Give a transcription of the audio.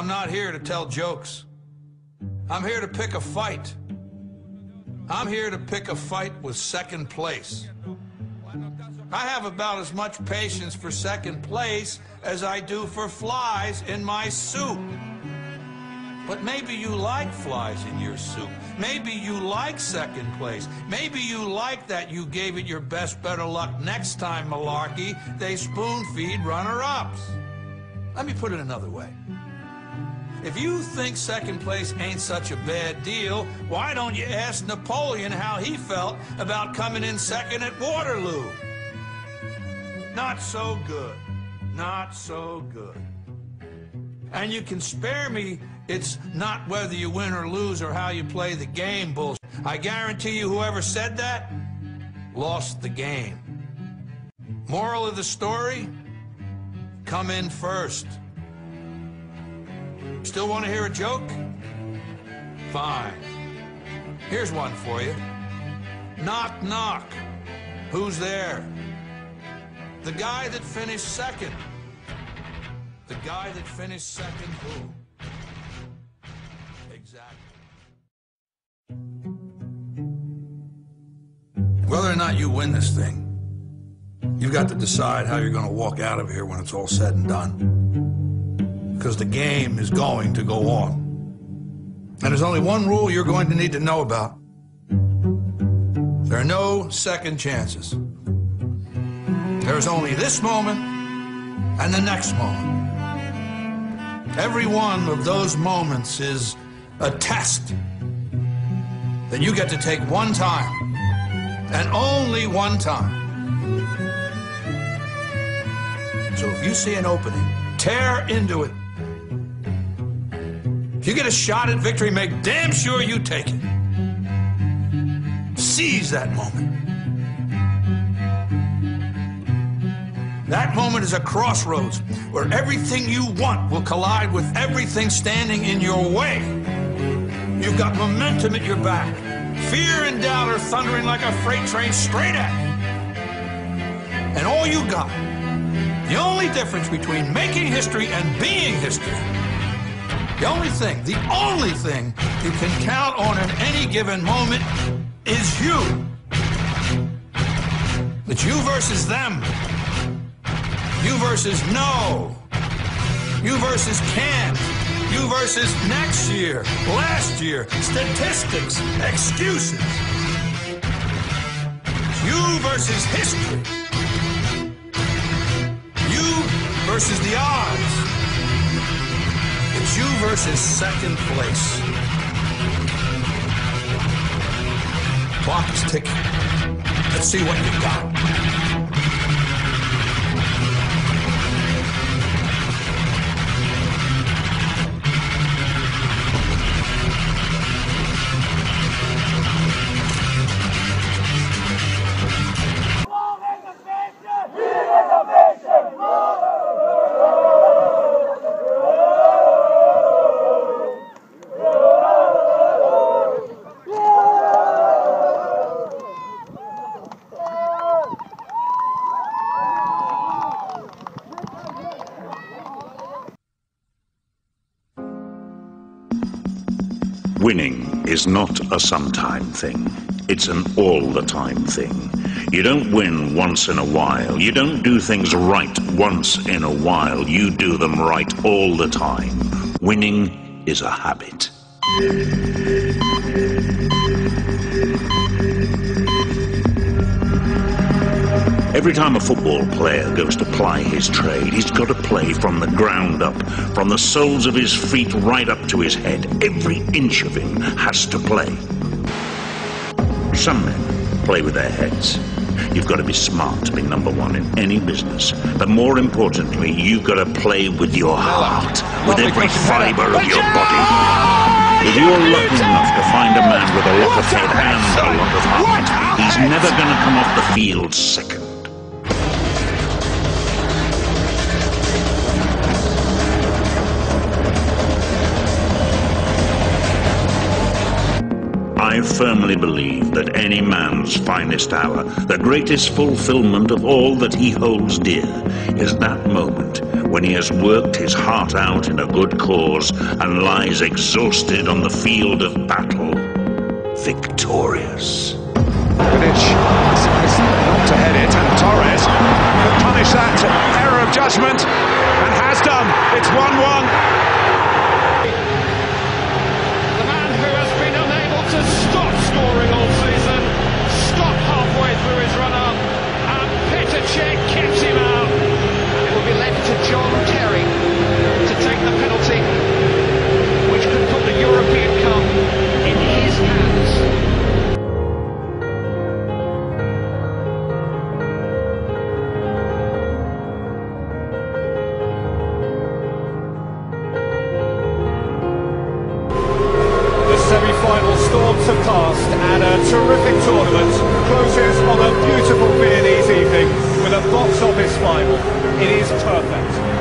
I'm not here to tell jokes. I'm here to pick a fight. I'm here to pick a fight with second place. I have about as much patience for second place as I do for flies in my soup. But maybe you like flies in your soup. Maybe you like second place. Maybe you like that you gave it your best, better luck next time malarkey. They spoon-feed runner-ups. Let me put it another way. If you think second place ain't such a bad deal, why don't you ask Napoleon how he felt about coming in second at Waterloo? Not so good. Not so good. And you can spare me, it's not whether you win or lose or how you play the game bullshit. I guarantee you whoever said that lost the game. Moral of the story? Come in first. Still want to hear a joke? Fine. Here's one for you. Knock, knock. Who's there? The guy that finished second. The guy that finished second who? Exactly. Whether or not you win this thing, you've got to decide how you're going to walk out of here when it's all said and done. Because the game is going to go on. And there's only one rule you're going to need to know about. There are no second chances. There's only this moment and the next moment. Every one of those moments is a test that you get to take one time, and only one time. So if you see an opening, tear into it. If you get a shot at victory, make damn sure you take it. Seize that moment. That moment is a crossroads where everything you want will collide with everything standing in your way. You've got momentum at your back. Fear and doubt are thundering like a freight train straight at you. And all you got, the only difference between making history and being history, the only thing you can count on in any given moment is you. It's you versus them. You versus no. You versus can't. You versus next year, last year, statistics, excuses. It's you versus history. You versus the odds. It's you versus second place. Clock is ticking. Let's see what you got. Winning is not a sometime thing. It's an all-the-time thing. You don't win once in a while. You don't do things right once in a while. You do them right all the time. Winning is a habit. Every time a football player goes to ply his trade, he's got to play from the ground up, from the soles of his feet right up to his head. Every inch of him has to play. Some men play with their heads. You've got to be smart to be number one in any business. But more importantly, you've got to play with your heart, with every fiber of your body. If you're lucky enough to find a man with a lot of head and a lot of heart, he's never going to come off the field second. I firmly believe that any man's finest hour, the greatest fulfillment of all that he holds dear, is that moment when he has worked his heart out in a good cause and lies exhausted on the field of battle, victorious. Not to head it, and Torres could punish that error of judgment, and has done. It's 1-1. The man who has been unable to stop scoring all season, stopped halfway through his run-up, and Petr Cech kept him out. It will be left to John Terry to take the penalty, which could put the European Cup in his hands. Semi-final storms have passed, and a terrific tournament closes on a beautiful Viennese evening with a box office final. It is perfect.